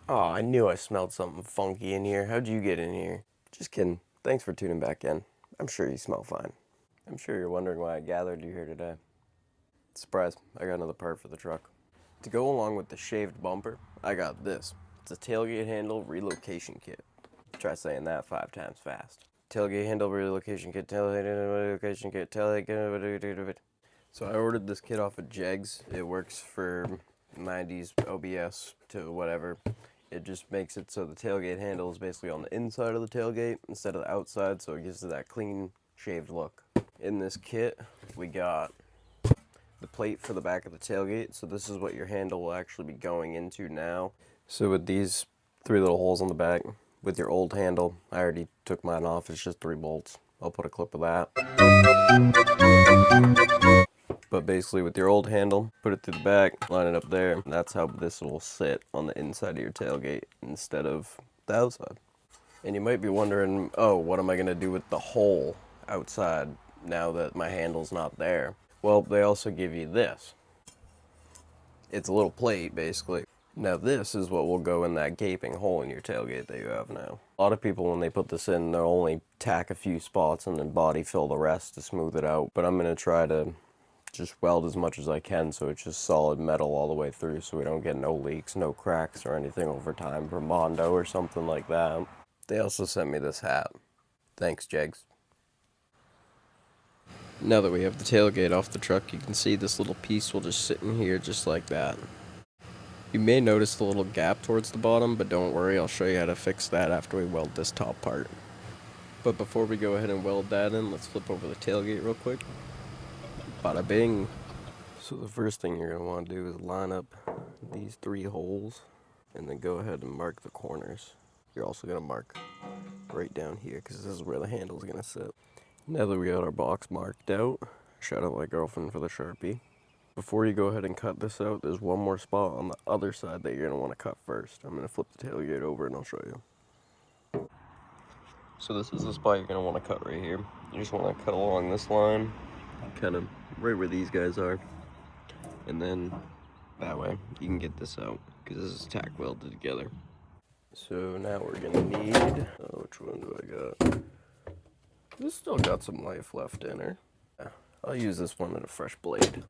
Oh, I knew I smelled something funky in here. How'd you get in here? Just kidding. Thanks for tuning back in. I'm sure you smell fine. I'm sure you're wondering why I gathered you here today. Surprise, I got another part for the truck. To go along with the shaved bumper, I got this. It's a tailgate handle relocation kit. Try saying that 5 times fast. Tailgate handle relocation kit, tailgate relocation kit, tailgate. So I ordered this kit off of Jegs. It works for 90s OBS to whatever. It just makes it so the tailgate handle is basically on the inside of the tailgate instead of the outside, so it gives it that clean, shaved look. In this kit, we got the plate for the back of the tailgate, so this is what your handle will actually be going into now. So with these 3 little holes on the back, with your old handle, I already took mine off, it's just 3 bolts. I'll put a clip of that. But basically with your old handle, put it through the back, line it up there, and that's how this will sit on the inside of your tailgate instead of the outside. And you might be wondering, oh, what am I going to do with the hole outside now that my handle's not there? Well, they also give you this. It's a little plate, basically. Now this is what will go in that gaping hole in your tailgate that you have now. A lot of people, when they put this in, they'll only tack a few spots and then body fill the rest to smooth it out. But I'm going to try to just weld as much as I can so it's just solid metal all the way through so we don't get no leaks, no cracks or anything over time from Mondo or something like that. They also sent me this hat. Thanks, Jegs. Now that we have the tailgate off the truck, you can see this little piece will just sit in here just like that. You may notice the little gap towards the bottom, but don't worry, I'll show you how to fix that after we weld this top part. But before we go ahead and weld that in, let's flip over the tailgate real quick. Bada bing. So the first thing you're going to want to do is line up these 3 holes and then go ahead and mark the corners. You're also going to mark right down here because this is where the handle is going to sit. Now that we got our box marked out, shout out my girlfriend for the Sharpie. Before you go ahead and cut this out, there's one more spot on the other side that you're going to want to cut first. I'm going to flip the tailgate over and I'll show you. So this is the spot you're going to want to cut right here. You just want to cut along this line, kind of right where these guys are. And then that way you can get this out because this is tack welded together. So now we're going to need, which one do I got? This still got some life left in her. Yeah, I'll use this one at a fresh blade.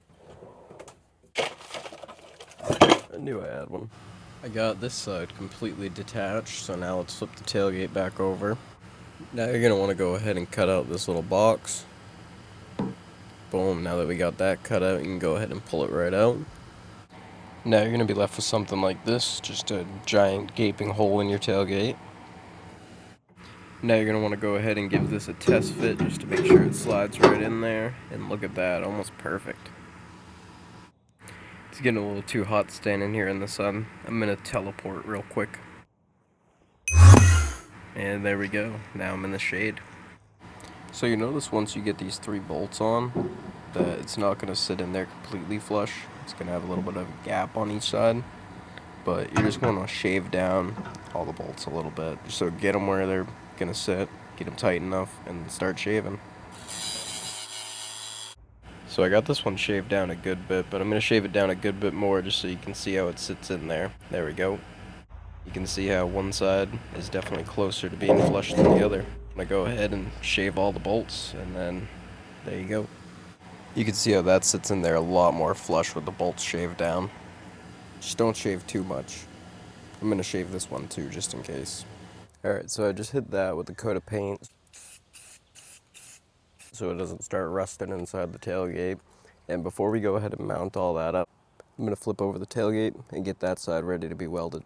I knew I had one. I got this side completely detached, so now let's flip the tailgate back over. Now you're going to want to go ahead and cut out this little box. Boom, now that we got that cut out, you can go ahead and pull it right out. Now you're going to be left with something like this, just a giant gaping hole in your tailgate. Now you're going to want to go ahead and give this a test fit just to make sure it slides right in there. And look at that, almost perfect. It's getting a little too hot standing here in the sun. I'm going to teleport real quick. And there we go, now I'm in the shade. So you notice once you get these 3 bolts on, that it's not going to sit in there completely flush. It's going to have a little bit of a gap on each side. But you're just going to shave down all the bolts a little bit. So get them where they're going to sit, get them tight enough, and start shaving. So I got this one shaved down a good bit, but I'm going to shave it down a good bit more just so you can see how it sits in there. There we go. You can see how one side is definitely closer to being flush than the other. I'm going to go ahead and shave all the bolts, and then there you go. You can see how that sits in there a lot more flush with the bolts shaved down. Just don't shave too much. I'm going to shave this one too, just in case. Alright, so I just hit that with a coat of paint so it doesn't start rusting inside the tailgate. And before we go ahead and mount all that up, I'm going to flip over the tailgate and get that side ready to be welded.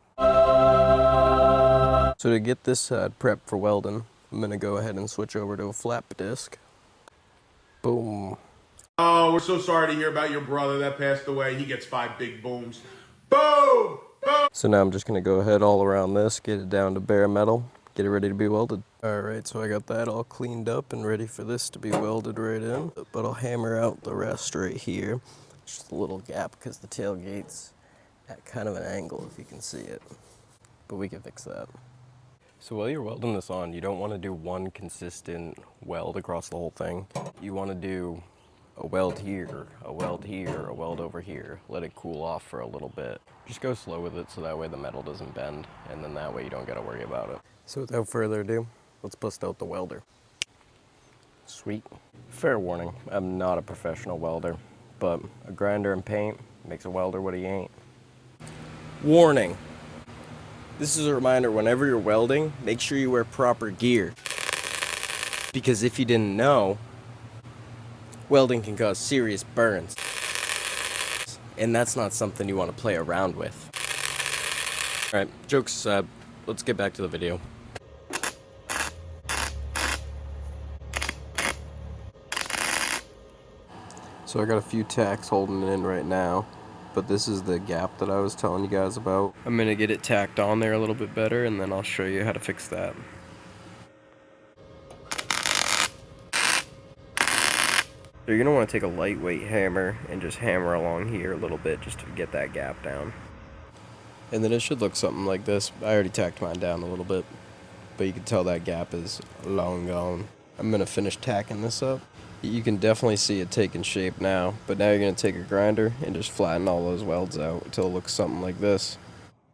So to get this side prepped for welding, I'm going to go ahead and switch over to a flap disc. Boom. Oh, we're so sorry to hear about your brother that passed away. He gets 5 big booms. Boom! Boom! So now I'm just going to go ahead all around this, get it down to bare metal, get it ready to be welded. Alright, so I got that all cleaned up and ready for this to be welded right in. But I'll hammer out the rest right here. Just a little gap because the tailgate's at kind of an angle if you can see it. But we can fix that. So while you're welding this on, you don't want to do one consistent weld across the whole thing. You want to do a weld here, a weld here, a weld over here. Let it cool off for a little bit. Just go slow with it so that way the metal doesn't bend, and then that way you don't gotta worry about it. So without further ado, let's bust out the welder. Sweet. Fair warning, I'm not a professional welder, but a grinder and paint makes a welder what he ain't. Warning. This is a reminder, whenever you're welding, make sure you wear proper gear. Because if you didn't know, welding can cause serious burns. And that's not something you want to play around with. Alright, jokes aside, let's get back to the video. So I got a few tacks holding it in right now, but this is the gap that I was telling you guys about. I'm gonna get it tacked on there a little bit better, and then I'll show you how to fix that. So you're gonna want to take a lightweight hammer and just hammer along here a little bit just to get that gap down. And then it should look something like this. I already tacked mine down a little bit, but you can tell that gap is long gone. I'm gonna finish tacking this up. You can definitely see it taking shape now, but now you're gonna take a grinder and just flatten all those welds out until it looks something like this.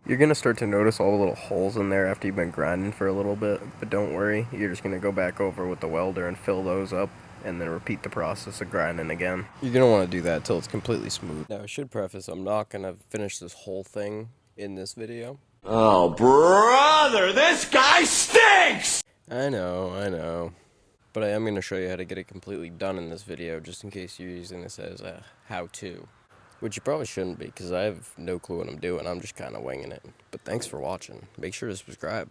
You're gonna start to notice all the little holes in there after you've been grinding for a little bit, but don't worry, you're just gonna go back over with the welder and fill those up, and then repeat the process of grinding again. You're gonna wanna do that till it's completely smooth. Now I should preface, I'm not gonna finish this whole thing in this video. Oh, brother, this guy stinks! I know. But I am going to show you how to get it completely done in this video, just in case you're using this as a how-to. Which you probably shouldn't be, because I have no clue what I'm doing. I'm just kind of winging it. But thanks for watching. Make sure to subscribe.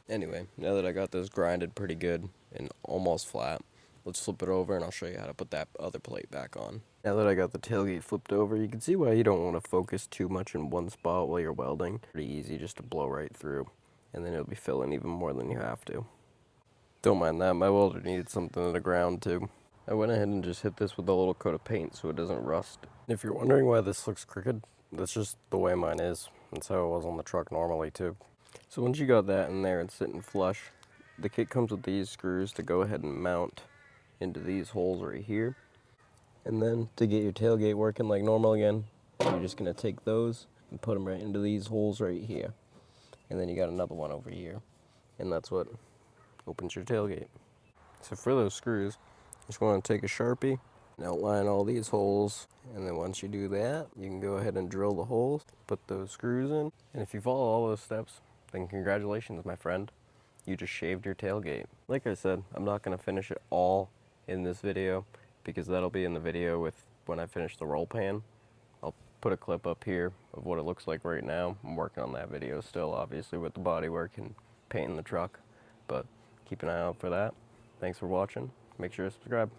Anyway, now that I got this grinded pretty good and almost flat, let's flip it over and I'll show you how to put that other plate back on. Now that I got the tailgate flipped over, you can see why you don't want to focus too much in one spot while you're welding. Pretty easy just to blow right through, and then it'll be filling even more than you have to. Don't mind that, my welder needed something to the ground too. I went ahead and just hit this with a little coat of paint so it doesn't rust. If you're wondering why this looks crooked, that's just the way mine is. That's how it was on the truck normally too. So once you got that in there and sitting flush, the kit comes with these screws to go ahead and mount into these holes right here. And then to get your tailgate working like normal again, you're just gonna take those and put them right into these holes right here. And then you got another one over here. And that's what opens your tailgate. So for those screws, just want to take a Sharpie and outline all these holes, and then once you do that, you can go ahead and drill the holes, put those screws in, and if you follow all those steps, then congratulations, my friend. You just shaved your tailgate. Like I said, I'm not going to finish it all in this video, because that'll be in the video with when I finish the roll pan. I'll put a clip up here of what it looks like right now. I'm working on that video still, obviously, with the bodywork and painting the truck, but keep an eye out for that. Thanks for watching. Make sure to subscribe.